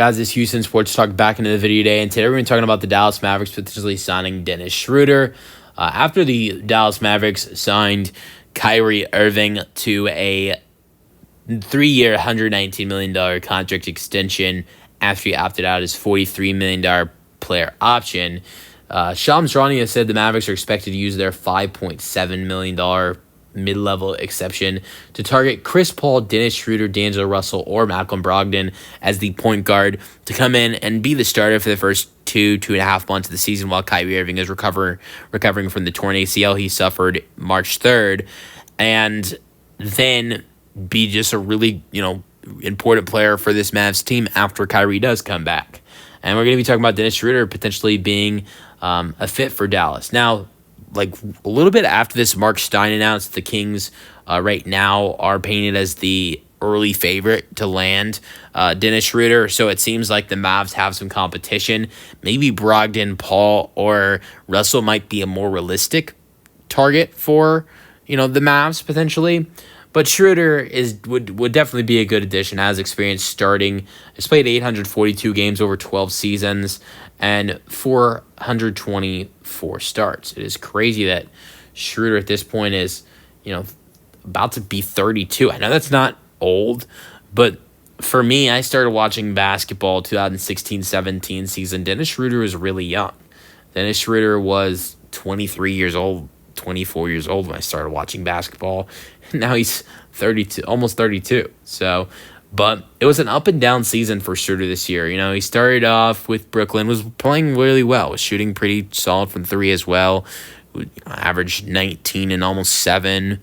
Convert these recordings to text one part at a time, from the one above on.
Guys, it's Houston Sports Talk back into the video today, and today we're going to be talking about the Dallas Mavericks potentially signing Dennis Schröder. After the Dallas Mavericks signed Kyrie Irving to a 3-year, $119 million contract extension after he opted out his $43 million player option, Shams Charania said the Mavericks are expected to use their $5.7 million mid-level exception to target Chris Paul, Dennis Schröder, D'Angelo Russell, or Malcolm Brogdon as the point guard to come in and be the starter for the first 2.5 months of the season while Kyrie Irving is recovering from the torn ACL he suffered March 3rd, and then be just a really, important player for this Mavs team after Kyrie does come back. And we're going to be talking about Dennis Schröder potentially being a fit for Dallas. Now, a little bit after this, Mark Stein announced the Kings right now are painted as the early favorite to land Dennis Schröder. So it seems like the Mavs have some competition. Maybe Brogdon, Paul, or Russell might be a more realistic target for, the Mavs potentially. But Schröder would definitely be a good addition. Has experience starting. He's played 842 games over 12 seasons and 424 starts. It is crazy that Schröder at this point is, about to be 32. I know that's not old, but for me, I started watching basketball 2016-17 season. Dennis Schröder was really young. Dennis Schröder was 23 years old, 24 years old when I started watching basketball. Now he's 32, almost 32. So, but it was an up and down season for Schröder this year. He started off with Brooklyn, was playing really well, was shooting pretty solid from three as well, averaged 19 and almost 7,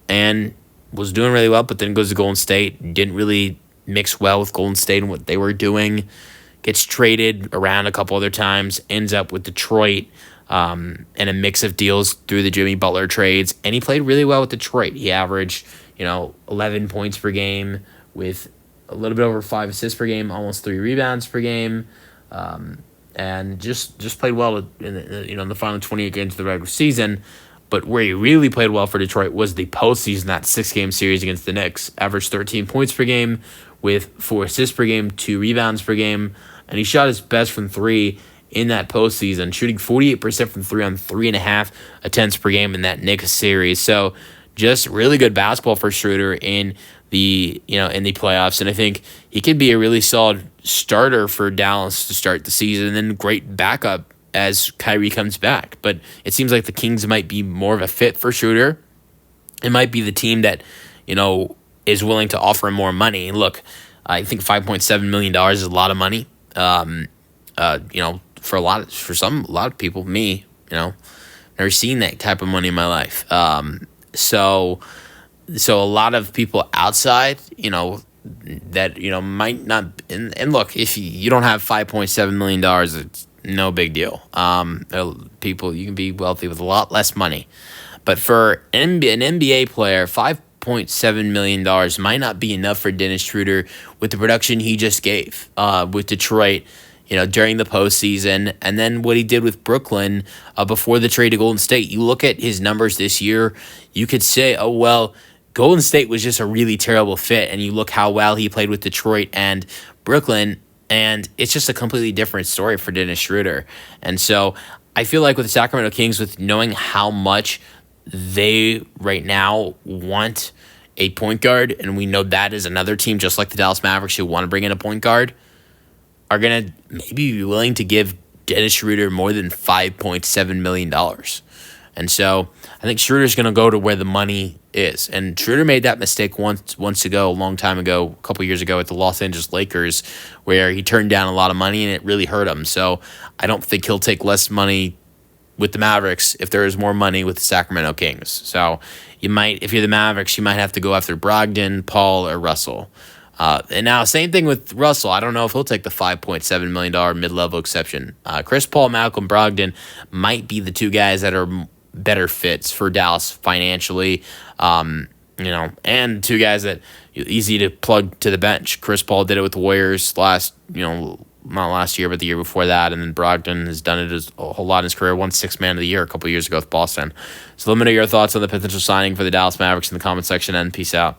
and was doing really well, but then goes to Golden State, didn't really mix well with Golden State and what they were doing, gets traded around a couple other times, ends up with Detroit, and a mix of deals through the Jimmy Butler trades, and he played really well with Detroit. He averaged, 11 points per game with a little bit over 5 assists per game, almost 3 rebounds per game, and just played well in the final 28 games of the regular season. But where he really played well for Detroit was the postseason, that 6-game series against the Knicks. Averaged 13 points per game with 4 assists per game, 2 rebounds per game, and he shot his best from three in that postseason, shooting 48% from three on 3.5 attempts per game in that Knicks series. So just really good basketball for Schröder in the playoffs, and I think he could be a really solid starter for Dallas to start the season, and then great backup as Kyrie comes back. But it seems like the Kings might be more of a fit for Schröder. It might be the team that is willing to offer him more money. And look, I think $5.7 million is a lot of money. For a lot of people, me, never seen that type of money in my life. So a lot of people outside, that, might not, and look, if you don't have $5.7 million, it's no big deal. People, you can be wealthy with a lot less money. But for an NBA player, $5.7 million might not be enough for Dennis Schröder with the production he just gave with Detroit, during the postseason, and then what he did with Brooklyn before the trade to Golden State. You look at his numbers this year, you could say, oh, well, Golden State was just a really terrible fit, and you look how well he played with Detroit and Brooklyn, and it's just a completely different story for Dennis Schröder. And so I feel like with the Sacramento Kings, with knowing how much they right now want a point guard, and we know that is another team just like the Dallas Mavericks who want to bring in a point guard, are going to maybe be willing to give Dennis Schröder more than $5.7 million. And so I think Schroeder's going to go to where the money is. And Schröder made that mistake once ago, a long time ago, a couple years ago at the Los Angeles Lakers, where he turned down a lot of money and it really hurt him. So I don't think he'll take less money with the Mavericks if there is more money with the Sacramento Kings. So you might, if you're the Mavericks, you might have to go after Brogdon, Paul, or Russell. And now, same thing with Russell. I don't know if he'll take the $5.7 million mid-level exception. Chris Paul, Malcolm Brogdon might be the two guys that are better fits for Dallas financially, and two guys that easy to plug to the bench. Chris Paul did it with the Warriors not last year, but the year before that, and then Brogdon has done it a whole lot in his career, won Sixth Man of the Year a couple years ago with Boston. So let me know your thoughts on the potential signing for the Dallas Mavericks in the comment section, and peace out.